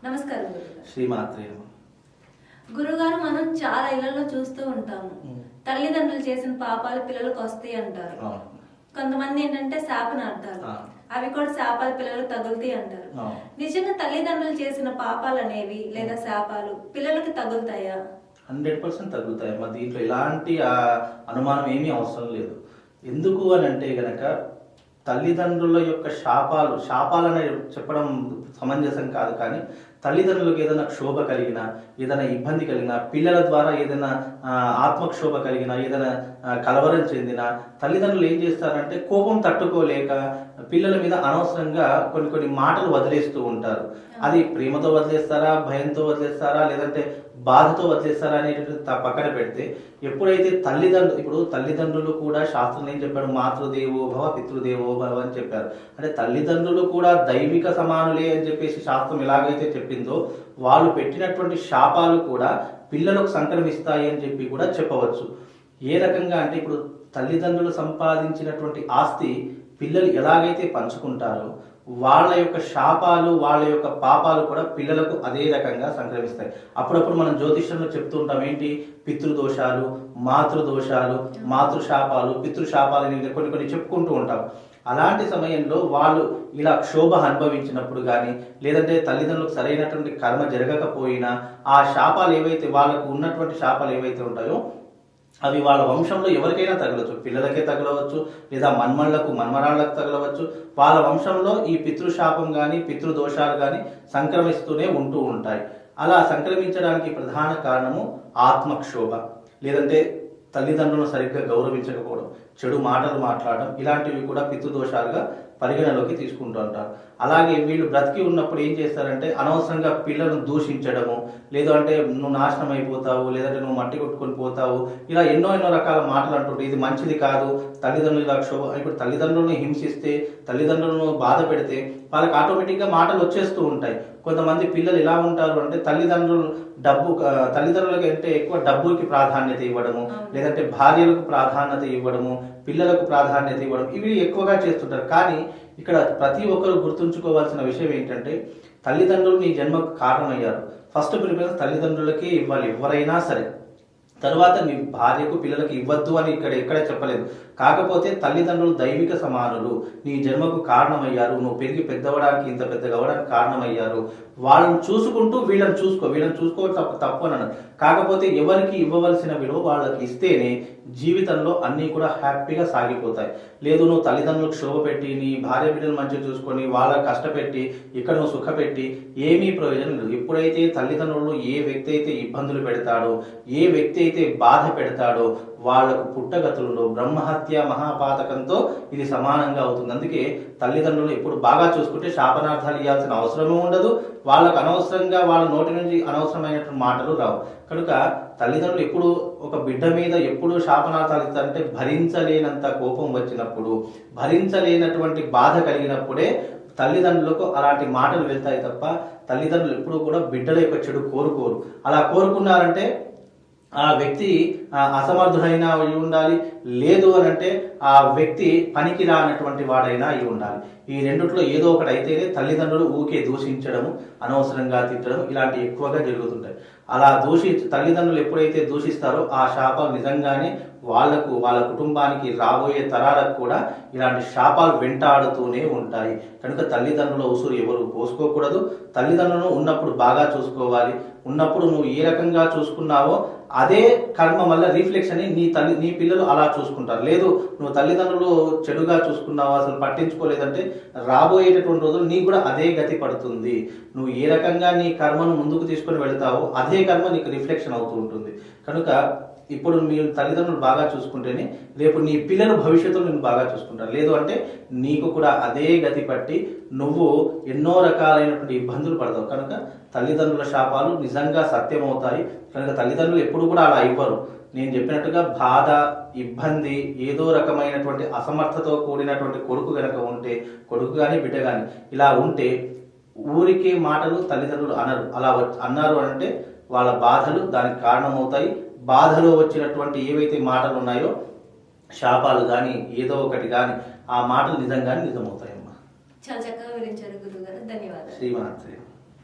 నమస్కారం గురుగారు. శ్రీమాత్రే. గురుగారు, మనం చాలా ఇళ్లలో చూస్తూ ఉంటాము, తల్లిదండ్రులు చేసిన పాపాలు పిల్లలకు వస్తాయి అంటారు. కొంతమంది ఏంటంటే శాపనార్థాలు, అవి కూడా శాపాలు పిల్లలకు తగులుతాయి అంటారు. నిజంగా తల్లిదండ్రులు చేసిన పాపాలు అనేవి లేదా శాపాలు పిల్లలకి తగులుతాయా? 100% తగ్గుతాయి. మరి దీంట్లో ఎలాంటి అనుమానం ఏమీ అవసరం లేదు. ఎందుకు అని అంటే గనక తల్లిదండ్రుల యొక్క శాపాలని చెప్పడం సమంజసం కాదు. కానీ తల్లిదండ్రులకు ఏదైనా క్షోభ కలిగినా, ఏదైనా ఇబ్బంది కలిగినా, పిల్లల ద్వారా ఏదైనా ఆత్మక్షోభ కలిగినా, ఏదైనా కలవరం చెందినా తల్లిదండ్రులు ఏం చేస్తారంటే కోపం తట్టుకోలేక పిల్లల మీద అనవసరంగా కొన్ని మాటలు వదిలేస్తూ ఉంటారు. అది ప్రేమతో వదిలేస్తారా, భయంతో వదిలేస్తారా, లేదంటే బాధతో వదిలేస్తారా అనేటువంటి పక్కన పెడితే, ఎప్పుడైతే తల్లిదండ్రులు కూడా శాస్త్రం ఏం చెప్పాడు, మాతృదేవో భవ పితృదేవో భవ అని చెప్పారు. అంటే తల్లిదండ్రులు కూడా దైవిక సమానులే అని చెప్పేసి శాస్త్రం ఎలాగైతే చెప్పిందో, వాళ్ళు పెట్టినటువంటి శాపాలు కూడా పిల్లలకు సంక్రమిస్తాయి అని చెప్పి కూడా చెప్పవచ్చు. ఏ రకంగా అంటే ఇప్పుడు తల్లిదండ్రులు సంపాదించినటువంటి ఆస్తి పిల్లలు ఎలాగైతే పంచుకుంటారో, వాళ్ళ యొక్క శాపాలు, వాళ్ళ యొక్క పాపాలు కూడా పిల్లలకు అదే రకంగా సంక్రమిస్తాయి. అప్పుడప్పుడు మనం జ్యోతిష్యంలో చెప్తూ ఉంటాం, ఏంటి పితృదోషాలు, మాతృదోషాలు, మాతృశాపాలు, పితృశాపాలు అని కొన్ని చెప్పుకుంటూ ఉంటాం. అలాంటి సమయంలో వాళ్ళు ఇలా క్షోభ అనుభవించినప్పుడు కానీ, లేదంటే తల్లిదండ్రులకు సరైనటువంటి కర్మ జరగకపోయినా, ఆ శాపాలు ఏవైతే వాళ్ళకు ఉన్నటువంటి శాపాలు ఏవైతే ఉంటాయో అవి వాళ్ళ వంశంలో ఎవరికైనా తగలవచ్చు. పిల్లలకే తగలవచ్చు, లేదా మన్మరాళ్లకు తగలవచ్చు. వాళ్ళ వంశంలో ఈ పితృశాపం కానీ పితృదోషాలు కానీ సంక్రమిస్తూనే ఉంటూ ఉంటాయి. అలా సంక్రమించడానికి ప్రధాన కారణము ఆత్మక్షోభ, లేదంటే తల్లిదండ్రులను సరిగ్గా గౌరవించకపోవడం, చెడు మాటలు మాట్లాడడం, ఇలాంటివి కూడా పితృదోషాలుగా పరిగణలోకి తీసుకుంటూ ఉంటారు. అలాగే వీళ్ళు బ్రతికి ఉన్నప్పుడు ఏం చేస్తారంటే అనవసరంగా పిల్లలను దూషించడము, లేదు అంటే నువ్వు నాశనం అయిపోతావు, లేదంటే నువ్వు మట్టి కొట్టుకొని పోతావు, ఇలా ఎన్నో రకాల మాటలు అంటుంటే ఇది మంచిది కాదు. తల్లిదండ్రులు ఇలా ఇప్పుడు తల్లిదండ్రులను హింసిస్తే, తల్లిదండ్రులను బాధ పెడితే వాళ్ళకి ఆటోమేటిక్గా మాటలు వచ్చేస్తూ ఉంటాయి. కొంతమంది పిల్లలు ఎలా ఉంటారు అంటే తల్లిదండ్రులకి అంటే ఎక్కువ డబ్బుకి ప్రాధాన్యత ఇవ్వడము, లేదంటే భార్యలకు ప్రాధాన్యత ఇవ్వడము, పిల్లలకు ప్రాధాన్యత ఇవ్వడం, ఇవి ఎక్కువగా చేస్తుంటారు. కానీ ఇక్కడ ప్రతి ఒక్కరు గుర్తుంచుకోవాల్సిన విషయం ఏంటంటే, తల్లిదండ్రులు నీ జన్మకు కారణమయ్యారు. ఫస్ట్ ప్రిఫరెన్స్ తల్లిదండ్రులకే ఇవ్వాలి ఎవరైనా సరే. తర్వాత నీ భార్యకు పిల్లలకు ఇవ్వద్దు అని ఎక్కడ చెప్పలేదు. కాకపోతే తల్లిదండ్రులు దైవిక సమానులు, నీ జన్మకు కారణమయ్యారు, నువ్వు పెరిగి పెద్దవడానికి, ఇంత పెద్దగా అవ్వడానికి కారణమయ్యారు. వాళ్ళని చూసుకుంటూ వీళ్ళని చూసుకోవడం తప్పు అని అన్నారు. కాకపోతే ఎవరికి ఇవ్వవలసిన విలువ వాళ్ళకి ఇస్తేనే జీవితంలో అన్నీ కూడా హ్యాపీగా సాగిపోతాయి. లేదు నువ్వు తల్లిదండ్రులకు శోభ పెట్టి, నీ భార్య బిడ్డలు మంచిగా చూసుకొని, వాళ్ళకి కష్టపెట్టి, ఇక్కడ నువ్వు సుఖపెట్టి ఏమీ ప్రయోజనం లేదు. ఎప్పుడైతే తల్లిదండ్రులు ఏ వ్యక్తి అయితే ఇబ్బందులు పెడతాడో, ఏ వ్యక్తి అయితే బాధ పెడతాడో, వాళ్లకు పుట్టగతులలో బ్రహ్మహత్య మహాపాతకంతో ఇది సమానంగా అవుతుంది. అందుకే తల్లిదండ్రులు ఎప్పుడు బాగా చూసుకుంటే శాపనార్థాలు ఇవ్వాల్సిన అవసరమే ఉండదు. వాళ్ళకు అనవసరంగా వాళ్ళ నోటి నుంచి అనవసరమైనటువంటి మాటలు రావు. కనుక తల్లిదండ్రులు ఎప్పుడు ఒక బిడ్డ మీద ఎప్పుడు శాపనార్థాలు ఇస్తారంటే, భరించలేనంత కోపం వచ్చినప్పుడు, భరించలేనటువంటి బాధ కలిగినప్పుడే తల్లిదండ్రులకు అలాంటి మాటలు వెళ్తాయి తప్ప తల్లిదండ్రులు ఎప్పుడు కూడా బిడ్డల యొక్క చెడు కోరుకోరు. అలా కోరుకున్నారంటే ఆ వ్యక్తి అసమర్థుడైనా అయి ఉండాలి, లేదు అని అంటే ఆ వ్యక్తి పనికి రానటువంటి వాడైనా అయి ఉండాలి. ఈ రెండిట్లో ఏదో ఒకటి అయితేనే తల్లిదండ్రులు ఊకే దూషించడము, అనవసరంగా తిట్టడం ఇలాంటివి ఎక్కువగా జరుగుతుంటాయి. అలా తల్లిదండ్రులు ఎప్పుడైతే దూషిస్తారో ఆ శాపాలు నిజంగానే వాళ్ళ కుటుంబానికి, రాబోయే తరాలకు కూడా ఇలాంటి శాపాలు వెంటాడుతూనే ఉంటాయి. కనుక తల్లిదండ్రుల ఉసురు ఎవరు పోసుకోకూడదు. తల్లిదండ్రులను ఉన్నప్పుడు బాగా చూసుకోవాలి. ఉన్నప్పుడు నువ్వు ఏ రకంగా చూసుకున్నావో అదే కర్మ వల్ల రిఫ్లెక్షన్ నీ పిల్లలు అలా చూసుకుంటారు. లేదు నువ్వు తల్లిదండ్రులు చెడుగా చూసుకున్నావు, అసలు పట్టించుకోలేదంటే రాబోయేటటువంటి రోజులు నీకు కూడా అదే గతి పడుతుంది. నువ్వు ఏ రకంగా నీ కర్మను ముందుకు తీసుకొని వెళ్తావో అదే కర్మ నీకు రిఫ్లెక్షన్ అవుతూ ఉంటుంది. కనుక ఇప్పుడు మీరు తల్లిదండ్రులు బాగా చూసుకుంటేనే రేపు నీ పిల్లలు భవిష్యత్తులో నేను బాగా చూసుకుంటారు. లేదు అంటే నీకు కూడా అదే గతి పట్టి నువ్వు ఎన్నో రకాలైనటువంటి ఇబ్బందులు పడతావు. కనుక తల్లిదండ్రుల శాపాలు నిజంగా సత్యమవుతాయి. కనుక తల్లిదండ్రులు ఎప్పుడు కూడా అలా ఇవ్వరు. నేను చెప్పినట్టుగా బాధ, ఇబ్బంది, ఏదో రకమైనటువంటి అసమర్థతో కూడినటువంటి కొడుకు కనుక ఉంటే, కొడుకు కానీ బిడ్డ కానీ ఇలా ఉంటే ఊరికే మాటలు తల్లిదండ్రులు అనరు. అలా అన్నారు అంటే వాళ్ళ బాధలు దానికి కారణమవుతాయి. బాధలో వచ్చినటువంటి ఏవైతే మాటలు ఉన్నాయో, శాపాలు కానీ ఏదో ఒకటి కానీ, ఆ మాటలు నిజంగానే నిజమవుతాయమ్మా. చాలా చక్కగా వివరించారు గురుగారు. ధన్యవాదాలు. శ్రీమాత్రే.